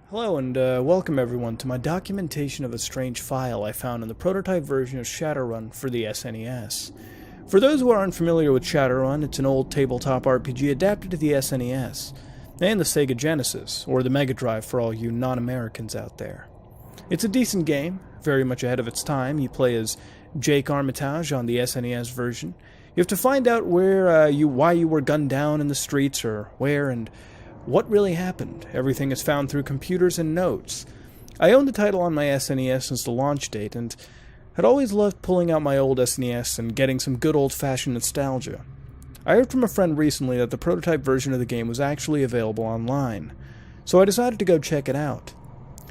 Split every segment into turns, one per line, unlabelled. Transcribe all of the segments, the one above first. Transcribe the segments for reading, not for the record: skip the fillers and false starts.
Hello and welcome everyone to my documentation of a strange file I found in the prototype version of Shadowrun for the SNES. For those who are unfamiliar with Shadowrun, it's an old tabletop RPG adapted to the SNES, and the Sega Genesis, or the Mega Drive for all you non-Americans out there. It's a decent game, very much ahead of its time. You play as Jake Armitage on the SNES version. You have to find out why you were gunned down in the streets, or where and what really happened. Everything is found through computers and notes. I owned the title on my SNES since the launch date, and had always loved pulling out my old SNES and getting some good old-fashioned nostalgia. I heard from a friend recently that the prototype version of the game was actually available online, so I decided to go check it out.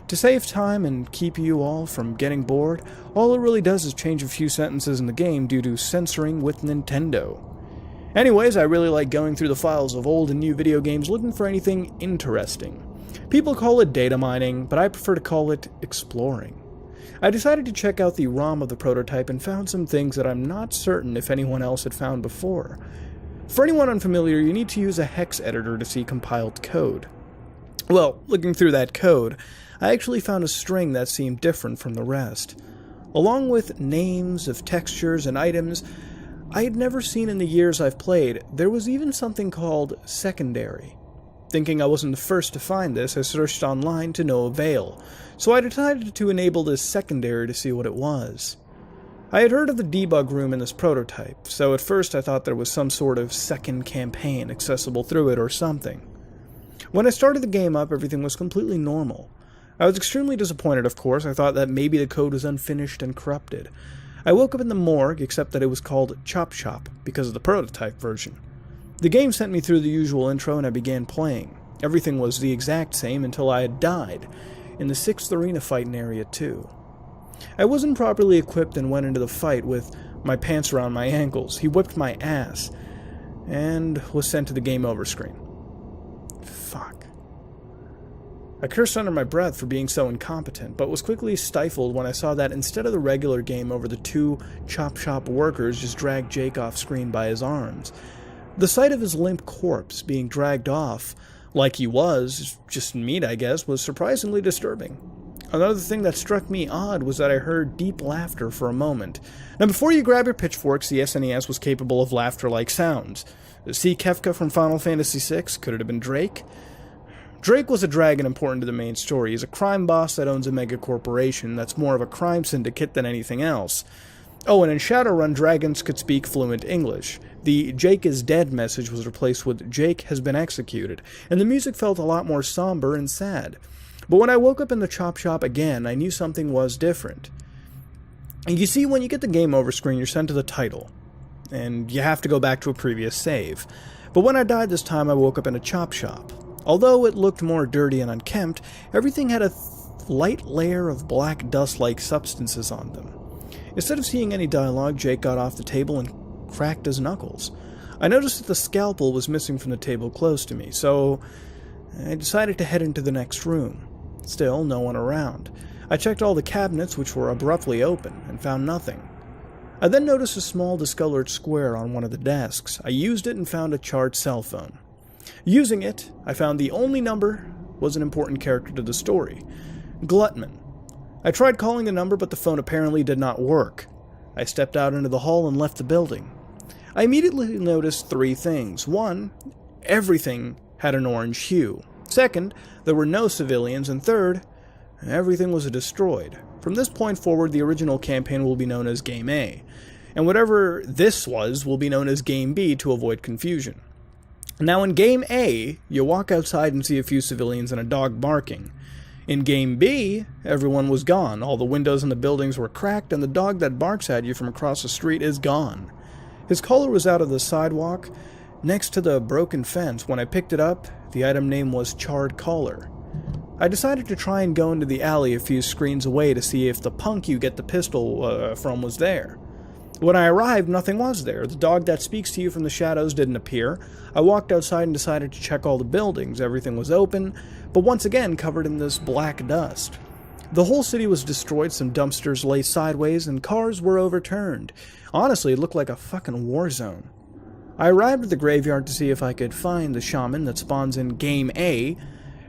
To save time and keep you all from getting bored, all it really does is change a few sentences in the game due to censoring with Nintendo. Anyways, I really like going through the files of old and new video games looking for anything interesting. People call it data mining, but I prefer to call it exploring. I decided to check out the ROM of the prototype and found some things that I'm not certain if anyone else had found before. For anyone unfamiliar, you need to use a hex editor to see compiled code. Well, looking through that code, I actually found a string that seemed different from the rest. Along with names of textures and items I had never seen in the years I've played, there was even something called secondary. Thinking I wasn't the first to find this, I searched online to no avail, so I decided to enable this secondary to see what it was. I had heard of the debug room in this prototype, so at first I thought there was some sort of second campaign accessible through it or something. When I started the game up, everything was completely normal. I was extremely disappointed, of course. I thought that maybe the code was unfinished and corrupted. I woke up in the morgue, except that it was called Chop Shop, because of the prototype version. The game sent me through the usual intro and I began playing. Everything was the exact same until I had died, in the 6th arena fight in Area 2. I wasn't properly equipped and went into the fight with my pants around my ankles. He whipped my ass, and was sent to the game over screen. Fuck. I cursed under my breath for being so incompetent, but was quickly stifled when I saw that instead of the regular game over, the two Chop Shop workers just dragged Jake off screen by his arms. The sight of his limp corpse being dragged off, like he was, just meat I guess, was surprisingly disturbing. Another thing that struck me odd was that I heard deep laughter for a moment. Now before you grab your pitchforks, the SNES was capable of laughter-like sounds. See Kefka from Final Fantasy VI? Could it have been Drake? Drake was a dragon important to the main story. He's a crime boss that owns a mega corporation that's more of a crime syndicate than anything else. Oh, and in Shadowrun, dragons could speak fluent English. The Jake is dead message was replaced with Jake has been executed, and the music felt a lot more somber and sad. But when I woke up in the Chop Shop again, I knew something was different. And you see, when you get the game over screen, you're sent to the title, and you have to go back to a previous save. But when I died this time, I woke up in a Chop Shop. Although it looked more dirty and unkempt, everything had a light layer of black dust-like substances on them. Instead of seeing any dialogue, Jake got off the table and cracked his knuckles. I noticed that the scalpel was missing from the table close to me, so I decided to head into the next room. Still, no one around. I checked all the cabinets, which were abruptly open, and found nothing. I then noticed a small discolored square on one of the desks. I used it and found a charred cell phone. Using it, I found the only number was an important character to the story, Glutman. I tried calling the number, but the phone apparently did not work. I stepped out into the hall and left the building. I immediately noticed three things. One, everything had an orange hue. Second, there were no civilians. And third, everything was destroyed. From this point forward, the original campaign will be known as Game A, and whatever this was will be known as Game B to avoid confusion. Now in Game A, you walk outside and see a few civilians and a dog barking. In Game B, everyone was gone, all the windows in the buildings were cracked, and the dog that barks at you from across the street is gone. His collar was out of the sidewalk, next to the broken fence. When I picked it up, the item name was Charred Collar. I decided to try and go into the alley a few screens away to see if the punk you get the pistol from was there. When I arrived, nothing was there. The dog that speaks to you from the shadows didn't appear. I walked outside and decided to check all the buildings. Everything was open, but once again covered in this black dust. The whole city was destroyed, some dumpsters lay sideways, and cars were overturned. Honestly, it looked like a fucking war zone. I arrived at the graveyard to see if I could find the shaman that spawns in Game A,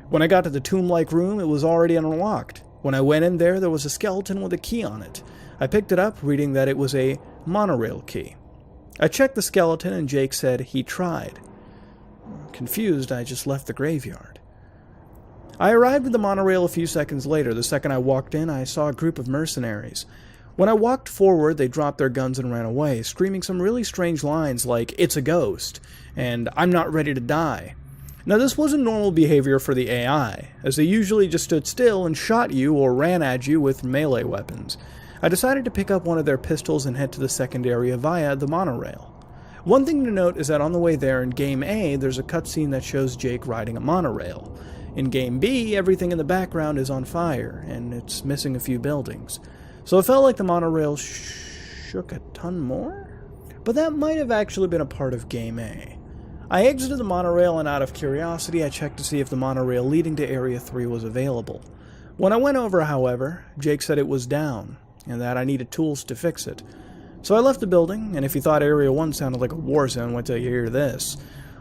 When I got to the tomb-like room, it was already unlocked. When I went in there was a skeleton with a key on it. I picked it up, reading that it was a monorail key. I checked the skeleton, and Jake said he tried. Confused, I just left the graveyard. I arrived at the monorail a few seconds later. The second I walked in, I saw a group of mercenaries. When I walked forward, they dropped their guns and ran away, screaming some really strange lines like, "It's a ghost," and "I'm not ready to die." Now, this wasn't normal behavior for the AI, as they usually just stood still and shot you or ran at you with melee weapons. I decided to pick up one of their pistols and head to the second area via the monorail. One thing to note is that on the way there in Game A, there's a cutscene that shows Jake riding a monorail. In Game B, everything in the background is on fire, and it's missing a few buildings. So it felt like the monorail shook a ton more? But that might have actually been a part of Game A. I exited the monorail, and out of curiosity, I checked to see if the monorail leading to Area 3 was available. When I went over, however, Jake said it was down, and that I needed tools to fix it. So I left the building, and if you thought Area 1 sounded like a war zone, wait till you hear this.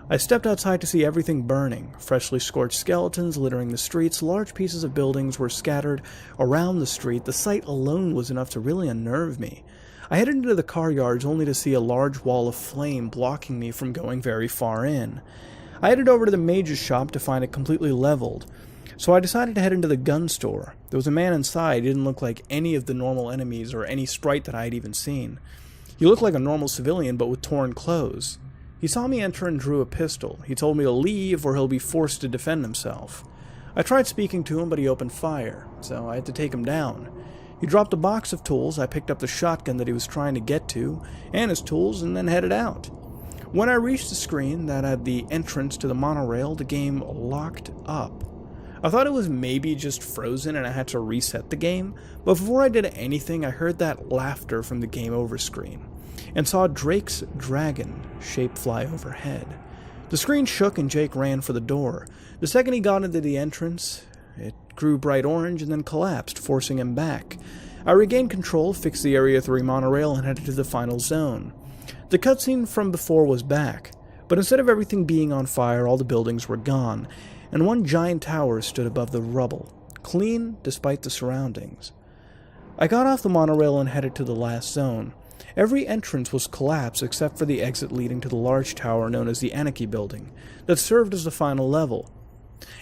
I stepped outside to see everything burning, freshly scorched skeletons littering the streets, large pieces of buildings were scattered around the street. The sight alone was enough to really unnerve me. I headed into the car yards only to see a large wall of flame blocking me from going very far in. I headed over to the mage's shop to find it completely leveled, so I decided to head into the gun store. There was a man inside. He didn't look like any of the normal enemies or any sprite that I had even seen. He looked like a normal civilian but with torn clothes. He saw me enter and drew a pistol. He told me to leave or he'll be forced to defend himself. I tried speaking to him, but he opened fire, so I had to take him down. He dropped a box of tools. I picked up the shotgun that he was trying to get to, and his tools, and then headed out. When I reached the screen that had the entrance to the monorail, the game locked up. I thought it was maybe just frozen and I had to reset the game, but before I did anything, I heard that laughter from the game over screen, and saw Drake's dragon shape fly overhead. The screen shook and Jake ran for the door. The second he got into the entrance, it grew bright orange and then collapsed, forcing him back. I regained control, fixed the Area 3 monorail, and headed to the final zone. The cutscene from before was back, but instead of everything being on fire, all the buildings were gone, and one giant tower stood above the rubble, clean despite the surroundings. I got off the monorail and headed to the last zone. Every entrance was collapsed except for the exit leading to the large tower known as the Anarchy Building, that served as the final level.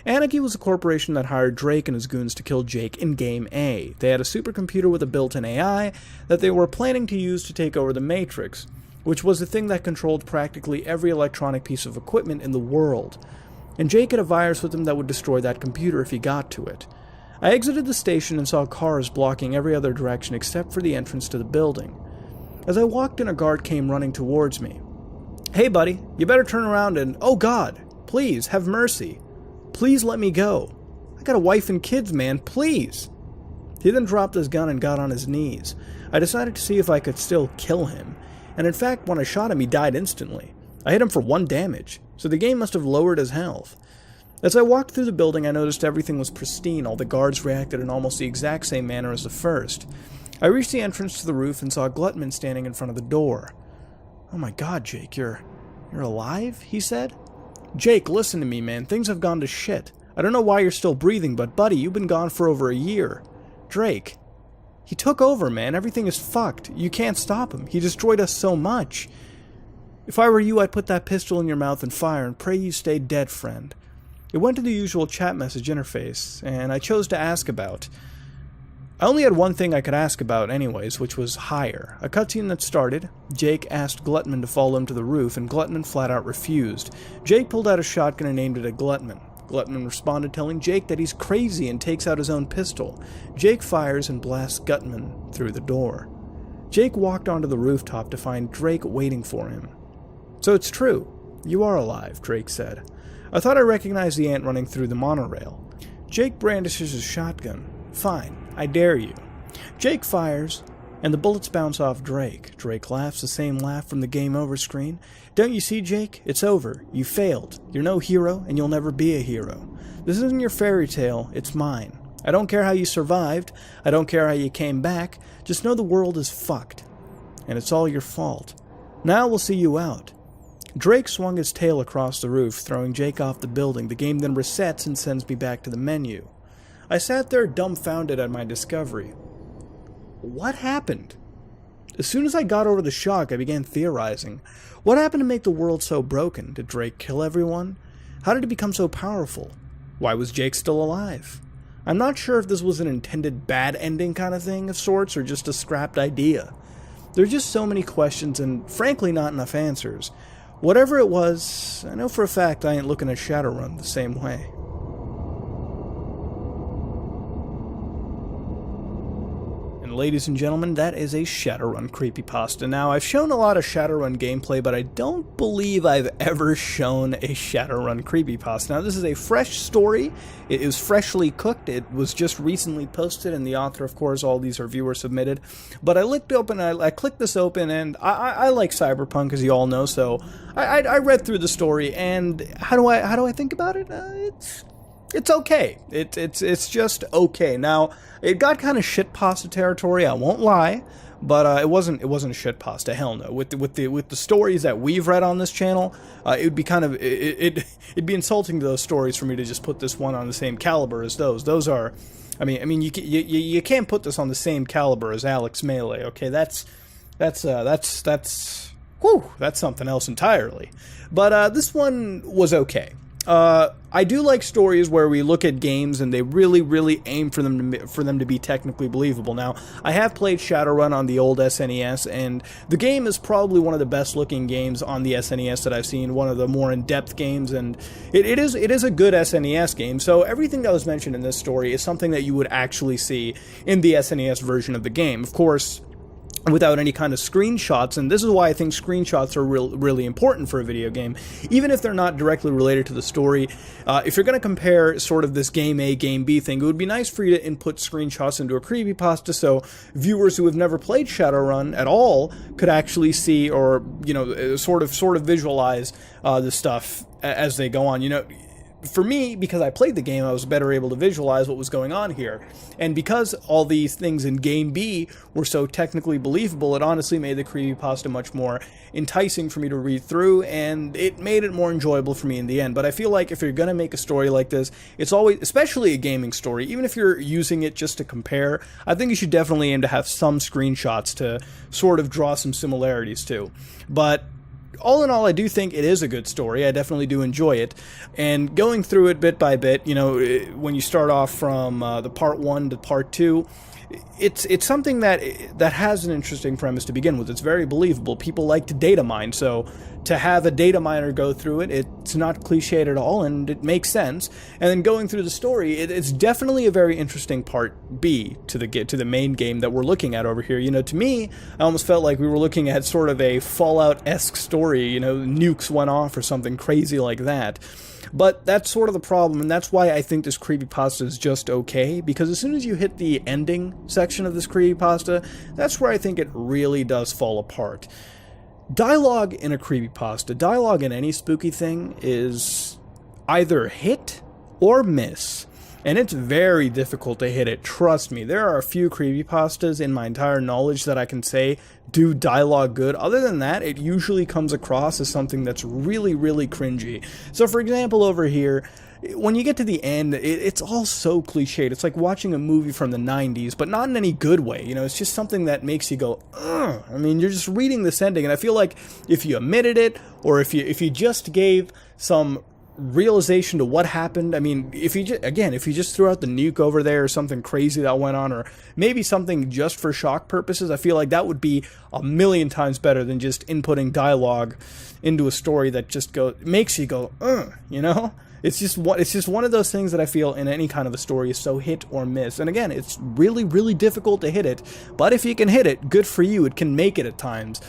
Anarchy was a corporation that hired Drake and his goons to kill Jake in Game A. They had a supercomputer with a built-in AI that they were planning to use to take over the Matrix, which was the thing that controlled practically every electronic piece of equipment in the world. And Jake had a virus with him that would destroy that computer if he got to it. I exited the station and saw cars blocking every other direction except for the entrance to the building. As I walked in, a guard came running towards me. "Hey buddy, you better turn around and, oh God, please, have mercy. Please let me go. I got a wife and kids, man, please." He then dropped his gun and got on his knees. I decided to see if I could still kill him, and in fact, when I shot him, he died instantly. I hit him for 1 damage, so the game must have lowered his health. As I walked through the building, I noticed everything was pristine. All the guards reacted in almost the exact same manner as the first. I reached the entrance to the roof and saw Glutman standing in front of the door. "Oh my God, Jake, you're alive?" he said. "Jake, listen to me, man. Things have gone to shit. I don't know why you're still breathing, but buddy, you've been gone for over a year. Drake, he took over, man. Everything is fucked. You can't stop him. He destroyed us so much. If I were you, I'd put that pistol in your mouth and fire and pray you stayed dead, friend." It went to the usual chat message interface, and I chose to ask about. I only had one thing I could ask about anyways, which was hire. A cutscene that started. Jake asked Glutman to follow him to the roof, and Glutman flat out refused. Jake pulled out a shotgun and aimed it at Glutman. Glutman responded, telling Jake that he's crazy, and takes out his own pistol. Jake fires and blasts Glutman through the door. Jake walked onto the rooftop to find Drake waiting for him. "So it's true. You are alive," Drake said. "I thought I recognized the ant running through the monorail." Jake brandishes his shotgun. "Fine, I dare you." Jake fires, and the bullets bounce off Drake. Drake laughs, the same laugh from the game over screen. "Don't you see, Jake? It's over. You failed. You're no hero, and you'll never be a hero. This isn't your fairy tale, it's mine. I don't care how you survived. I don't care how you came back. Just know the world is fucked. And it's all your fault. Now we'll see you out. Drake swung his tail across the roof, throwing Jake off the building. The game then resets and sends me back to the menu. I sat there dumbfounded at my discovery. What happened? As soon as I got over the shock, I began theorizing. What happened to make the world so broken? Did Drake kill everyone? How did he become so powerful? Why was Jake still alive? I'm not sure if this was an intended bad ending kind of thing of sorts, or just a scrapped idea. There are just so many questions and, frankly, not enough answers. Whatever it was, I know for a fact I ain't looking at Shadowrun the same way. And ladies and gentlemen, that is a Shadowrun creepypasta. Now, I've shown a lot of Shadowrun gameplay, but I don't believe I've ever shown a Shadowrun creepypasta. Now, this is a fresh story. It is freshly cooked. It was just recently posted, and the author, of course, all these are viewer submitted. But I clicked this open, and I like Cyberpunk, as you all know, so I read through the story, and how do I think about it? It's okay. It's just okay. Now, it got kind of shitpasta territory, I won't lie, but it wasn't a shitpasta. Hell no. With the stories that we've read on this channel, it would be kind of it'd be insulting to those stories for me to just put this one on the same caliber as those. Those are, I mean you can't put this on the same caliber as Alex Melee. Okay, that's something else entirely. But this one was okay. I do like stories where we look at games and they really aim for them to be technically believable. Now, I have played Shadowrun on the old SNES, and the game is probably one of the best looking games on the SNES that I've seen, one of the more in-depth games, and it is a good SNES game. So everything that was mentioned in this story is something that you would actually see in the SNES version of the game. Of course, without any kind of screenshots, and this is why I think screenshots are really important for a video game, even if they're not directly related to the story. If you're going to compare sort of this Game A, Game B thing, it would be nice for you to input screenshots into a creepypasta so viewers who have never played Shadowrun at all could actually see, or, you know, sort of visualize the stuff as they go on. You know, for me, because I played the game, I was better able to visualize what was going on here. And because all these things in Game B were so technically believable, it honestly made the creepypasta much more enticing for me to read through, and it made it more enjoyable for me in the end. But I feel like if you're going to make a story like this, it's always, especially a gaming story, even if you're using it just to compare, I think you should definitely aim to have some screenshots to sort of draw some similarities to. But all in all, I do think it is a good story. I definitely do enjoy it. And going through it bit by bit, you know, when you start off from the part 1 to part 2, it's something that has an interesting premise to begin with. It's very believable. People like to data mine, so to have a data miner go through it, it's not cliched at all, and it makes sense. And then going through the story, it's definitely a very interesting part B to the main game that we're looking at over here. You know, to me, I almost felt like we were looking at sort of a Fallout-esque story. You know, nukes went off or something crazy like that. But that's sort of the problem, and that's why I think this creepypasta is just okay, because as soon as you hit the ending section of this creepypasta, that's where I think it really does fall apart. Dialogue in a creepypasta, dialogue in any spooky thing, is either hit or miss. And it's very difficult to hit it, trust me. There are a few creepypastas in my entire knowledge that I can say do dialogue good. Other than that, it usually comes across as something that's really cringy. So for example, over here, when you get to the end, it's all so cliched. It's like watching a movie from the 90s, but not in any good way. You know, it's just something that makes you go, ugh. I mean, you're just reading this ending, and I feel like if you omitted it, or if you just gave some realization to what happened. I mean, if you just threw out the nuke over there or something crazy that went on, or maybe something just for shock purposes, I feel like that would be a million times better than just inputting dialogue into a story that just makes you go, you know? It's just one of those things that I feel in any kind of a story is so hit or miss. And again, it's really difficult to hit it, but if you can hit it, good for you. It can make it at times.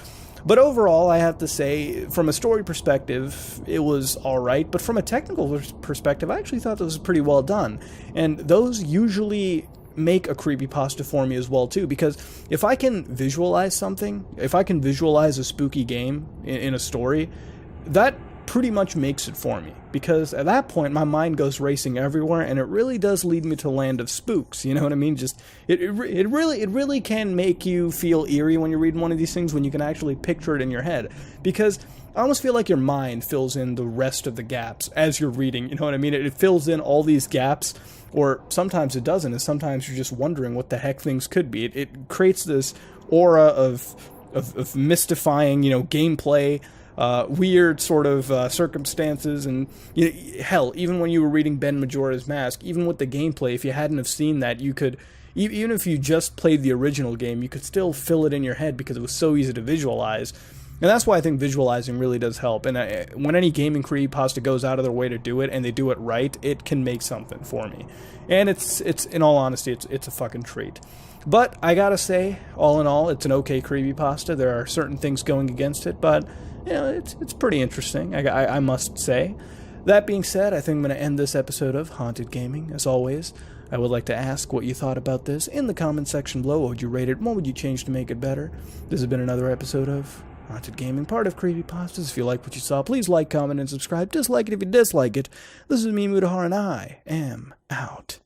But overall, I have to say, from a story perspective, it was alright, but from a technical perspective, I actually thought this was pretty well done. And those usually make a creepypasta for me as well, too, because if I can visualize something, if I can visualize a spooky game in a story, that pretty much makes it for me, because at that point my mind goes racing everywhere, and it really does lead me to Land of Spooks, you know what I mean? Just it really can make you feel eerie when you're reading one of these things, when you can actually picture it in your head, because I almost feel like your mind fills in the rest of the gaps as you're reading, you know what I mean? It fills in all these gaps, or sometimes it doesn't, and sometimes you're just wondering what the heck things could be. It creates this aura of mystifying, you know, gameplay, weird sort of circumstances, and you know, hell, even when you were reading Ben Majora's Mask, even with the gameplay, if you hadn't have seen that, you could, even if you just played the original game, you could still fill it in your head because it was so easy to visualize. And that's why I think visualizing really does help. And when any gaming creepypasta goes out of their way to do it, and they do it right, it can make something for me. And it's in all honesty, it's a fucking treat. But I gotta say, all in all, it's an okay creepypasta. There are certain things going against it, but you know, it's pretty interesting, I must say. That being said, I think I'm going to end this episode of Haunted Gaming. As always, I would like to ask what you thought about this in the comment section below. What would you rate it? What would you change to make it better? This has been another episode of Haunted Gaming, part of Creepypastas. If you like what you saw, please like, comment, and subscribe. Dislike it if you dislike it. This is me, Mudahar, and I am out.